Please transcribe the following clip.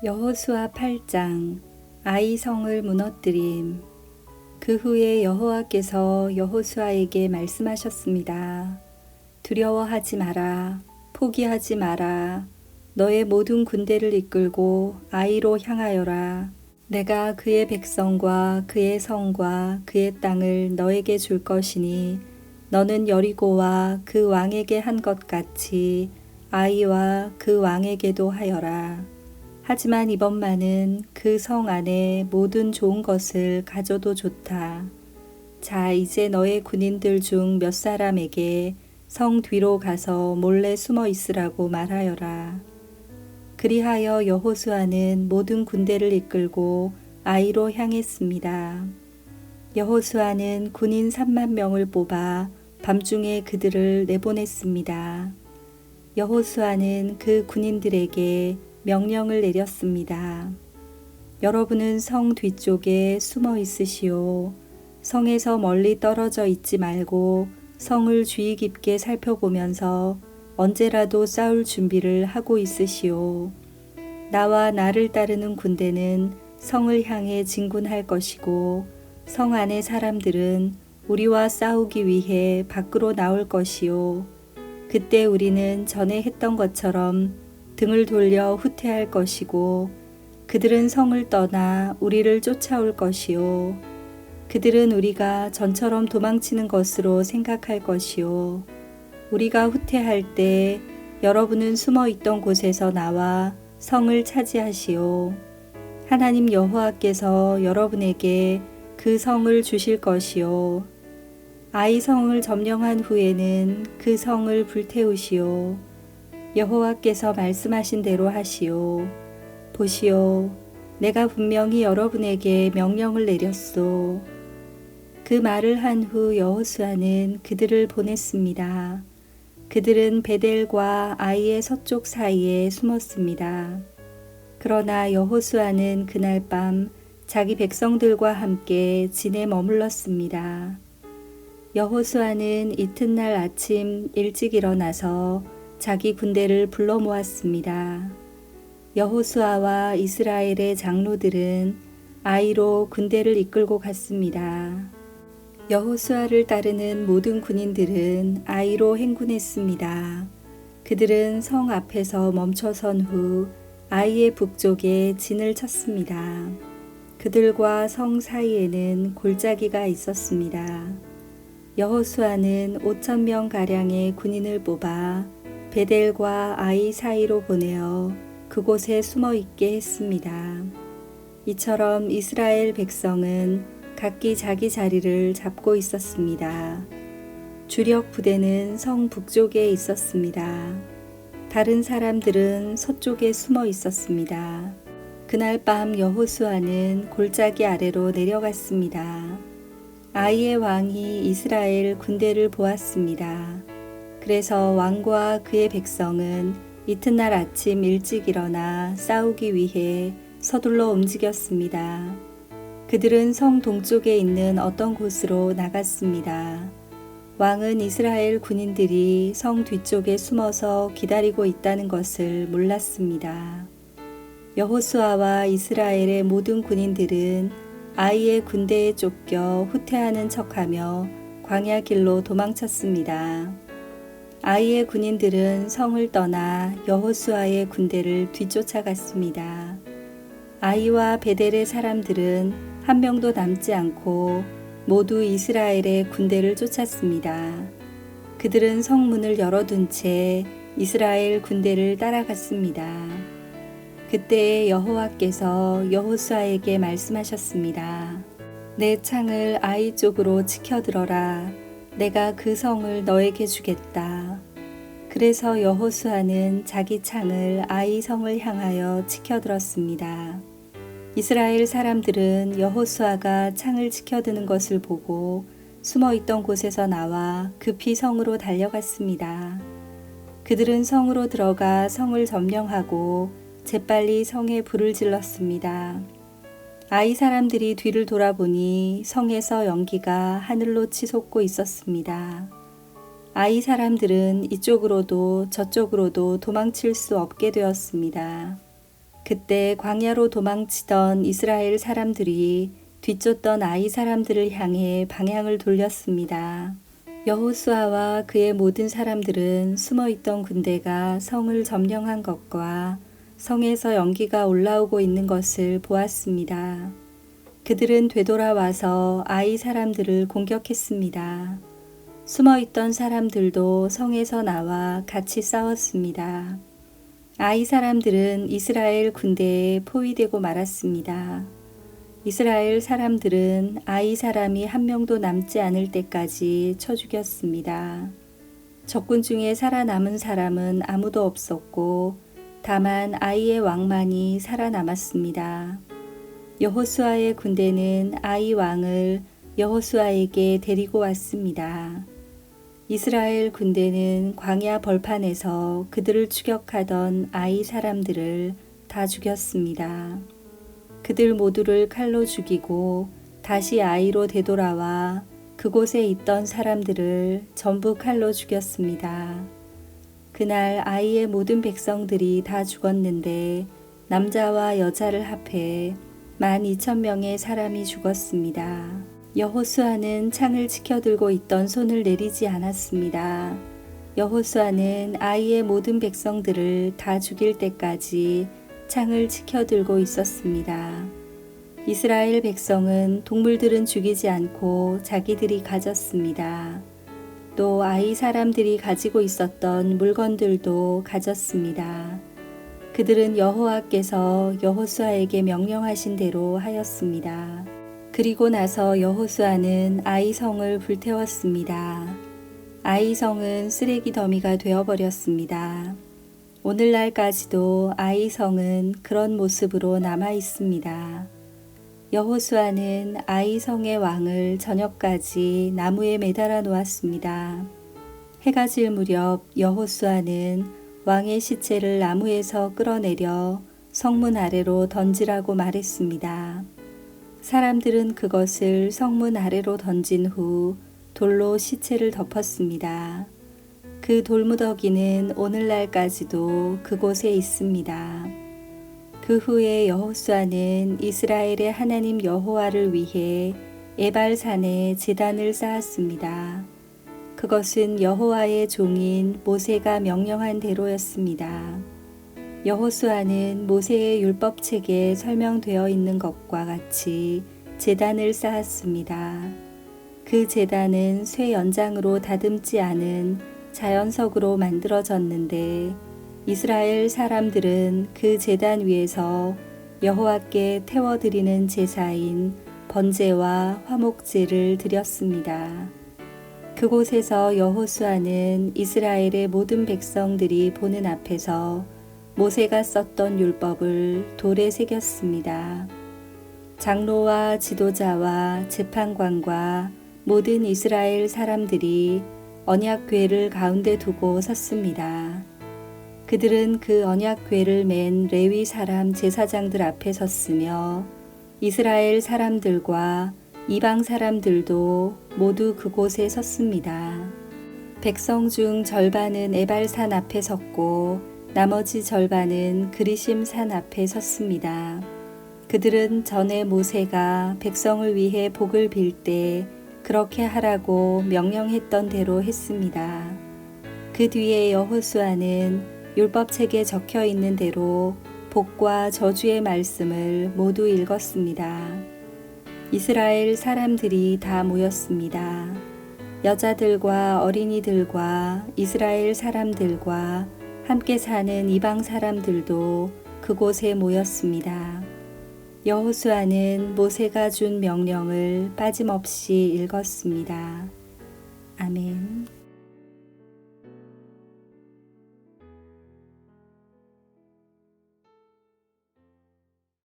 여호수아 8장 아이 성을 무너뜨림. 그 후에 여호와께서 여호수아에게 말씀하셨습니다. 두려워하지 마라. 포기하지 마라. 너의 모든 군대를 이끌고 아이로 향하여라. 내가 그의 백성과 그의 성과 그의 땅을 너에게 줄 것이니 너는 여리고와 그 왕에게 한 것 같이 아이와 그 왕에게도 하여라. 하지만 이번만은 그 성 안에 모든 좋은 것을 가져도 좋다. 자, 이제 너의 군인들 중 몇 사람에게 성 뒤로 가서 몰래 숨어 있으라고 말하여라. 그리하여 여호수아는 모든 군대를 이끌고 아이로 향했습니다. 여호수아는 군인 3만 명을 뽑아 밤중에 그들을 내보냈습니다. 여호수아는 그 군인들에게 명령을 내렸습니다. 여러분은 성 뒤쪽에 숨어 있으시오. 성에서 멀리 떨어져 있지 말고 성을 주의 깊게 살펴보면서 언제라도 싸울 준비를 하고 있으시오. 나와 나를 따르는 군대는 성을 향해 진군할 것이고 성 안의 사람들은 우리와 싸우기 위해 밖으로 나올 것이오. 그때 우리는 전에 했던 것처럼 등을 돌려 후퇴할 것이고 그들은 성을 떠나 우리를 쫓아올 것이요. 그들은 우리가 전처럼 도망치는 것으로 생각할 것이요. 우리가 후퇴할 때 여러분은 숨어 있던 곳에서 나와 성을 차지하시오. 하나님 여호와께서 여러분에게 그 성을 주실 것이요. 아이 성을 점령한 후에는 그 성을 불태우시오. 여호와께서 말씀하신 대로 하시오. 보시오. 내가 분명히 여러분에게 명령을 내렸소. 그 말을 한 후 여호수아는 그들을 보냈습니다. 그들은 베델과 아이의 서쪽 사이에 숨었습니다. 그러나 여호수아는 그날 밤 자기 백성들과 함께 진에 머물렀습니다. 여호수아는 이튿날 아침 일찍 일어나서 자기 군대를 불러 모았습니다. 여호수아와 이스라엘의 장로들은 아이로 군대를 이끌고 갔습니다. 여호수아를 따르는 모든 군인들은 아이로 행군했습니다. 그들은 성 앞에서 멈춰선 후 아이의 북쪽에 진을 쳤습니다. 그들과 성 사이에는 골짜기가 있었습니다. 여호수아는 5,000명 가량의 군인을 뽑아 베델과 아이 사이로 보내어 그곳에 숨어 있게 했습니다. 이처럼 이스라엘 백성은 각기 자기 자리를 잡고 있었습니다. 주력 부대는 성 북쪽에 있었습니다. 다른 사람들은 서쪽에 숨어 있었습니다. 그날 밤 여호수아는 골짜기 아래로 내려갔습니다. 아이의 왕이 이스라엘 군대를 보았습니다. 그래서 왕과 그의 백성은 이튿날 아침 일찍 일어나 싸우기 위해 서둘러 움직였습니다. 그들은 성 동쪽에 있는 어떤 곳으로 나갔습니다. 왕은 이스라엘 군인들이 성 뒤쪽에 숨어서 기다리고 있다는 것을 몰랐습니다. 여호수아와 이스라엘의 모든 군인들은 아이의 군대에 쫓겨 후퇴하는 척하며 광야 길로 도망쳤습니다. 아이의 군인들은 성을 떠나 여호수아의 군대를 뒤쫓아갔습니다. 아이와 베델의 사람들은 한 명도 남지 않고 모두 이스라엘의 군대를 쫓았습니다. 그들은 성문을 열어둔 채 이스라엘 군대를 따라갔습니다. 그때 여호와께서 여호수아에게 말씀하셨습니다. 내 창을 아이 쪽으로 치켜들어라. 내가 그 성을 너에게 주겠다. 그래서 여호수아는 자기 창을 아이 성을 향하여 치켜들었습니다. 이스라엘 사람들은 여호수아가 창을 치켜드는 것을 보고 숨어있던 곳에서 나와 급히 성으로 달려갔습니다. 그들은 성으로 들어가 성을 점령하고 재빨리 성에 불을 질렀습니다. 아이 사람들이 뒤를 돌아보니 성에서 연기가 하늘로 치솟고 있었습니다. 아이 사람들은 이쪽으로도 저쪽으로도 도망칠 수 없게 되었습니다. 그때 광야로 도망치던 이스라엘 사람들이 뒤쫓던 아이 사람들을 향해 방향을 돌렸습니다. 여호수아와 그의 모든 사람들은 숨어있던 군대가 성을 점령한 것과 성에서 연기가 올라오고 있는 것을 보았습니다. 그들은 되돌아와서 아이 사람들을 공격했습니다. 숨어있던 사람들도 성에서 나와 같이 싸웠습니다. 아이 사람들은 이스라엘 군대에 포위되고 말았습니다. 이스라엘 사람들은 아이 사람이 한 명도 남지 않을 때까지 쳐 죽였습니다. 적군 중에 살아남은 사람은 아무도 없었고 다만 아이의 왕만이 살아남았습니다. 여호수아의 군대는 아이 왕을 여호수아에게 데리고 왔습니다. 이스라엘 군대는 광야 벌판에서 그들을 추격하던 아이 사람들을 다 죽였습니다. 그들 모두를 칼로 죽이고 다시 아이로 되돌아와 그곳에 있던 사람들을 전부 칼로 죽였습니다. 그날 아이의 모든 백성들이 다 죽었는데 남자와 여자를 합해 12,000명의 사람이 죽었습니다. 여호수아는 창을 치켜들고 있던 손을 내리지 않았습니다. 여호수아는 아이의 모든 백성들을 다 죽일 때까지 창을 치켜들고 있었습니다. 이스라엘 백성은 동물들은 죽이지 않고 자기들이 가졌습니다. 또 아이 사람들이 가지고 있었던 물건들도 가졌습니다. 그들은 여호와께서 여호수아에게 명령하신 대로 하였습니다. 그리고 나서 여호수아는 아이 성을 불태웠습니다. 아이 성은 쓰레기 더미가 되어버렸습니다. 오늘날까지도 아이 성은 그런 모습으로 남아 있습니다. 여호수아는 아이 성의 왕을 저녁까지 나무에 매달아 놓았습니다. 해가 질 무렵 여호수아는 왕의 시체를 나무에서 끌어내려 성문 아래로 던지라고 말했습니다. 사람들은 그것을 성문 아래로 던진 후 돌로 시체를 덮었습니다. 그 돌무더기는 오늘날까지도 그곳에 있습니다. 그 후에 여호수아는 이스라엘의 하나님 여호와를 위해 에발산에 제단을 쌓았습니다. 그것은 여호와의 종인 모세가 명령한 대로였습니다. 여호수아는 모세의 율법책에 설명되어 있는 것과 같이 제단을 쌓았습니다. 그 제단은 쇠 연장으로 다듬지 않은 자연석으로 만들어졌는데 이스라엘 사람들은 그 제단 위에서 여호와께 태워드리는 제사인 번제와 화목제를 드렸습니다. 그곳에서 여호수아는 이스라엘의 모든 백성들이 보는 앞에서 모세가 썼던 율법을 돌에 새겼습니다. 장로와 지도자와 재판관과 모든 이스라엘 사람들이 언약궤를 가운데 두고 섰습니다. 그들은 그 언약궤를 맨 레위 사람 제사장들 앞에 섰으며 이스라엘 사람들과 이방 사람들도 모두 그곳에 섰습니다. 백성 중 절반은 에발산 앞에 섰고 나머지 절반은 그리심 산 앞에 섰습니다. 그들은 전에 모세가 백성을 위해 복을 빌 때 그렇게 하라고 명령했던 대로 했습니다. 그 뒤에 여호수아는 율법책에 적혀 있는 대로 복과 저주의 말씀을 모두 읽었습니다. 이스라엘 사람들이 다 모였습니다. 여자들과 어린이들과 이스라엘 사람들과 함께 사는 이방 사람들도 그곳에 모였습니다. 여호수아는 모세가 준 명령을 빠짐없이 읽었습니다. 아멘.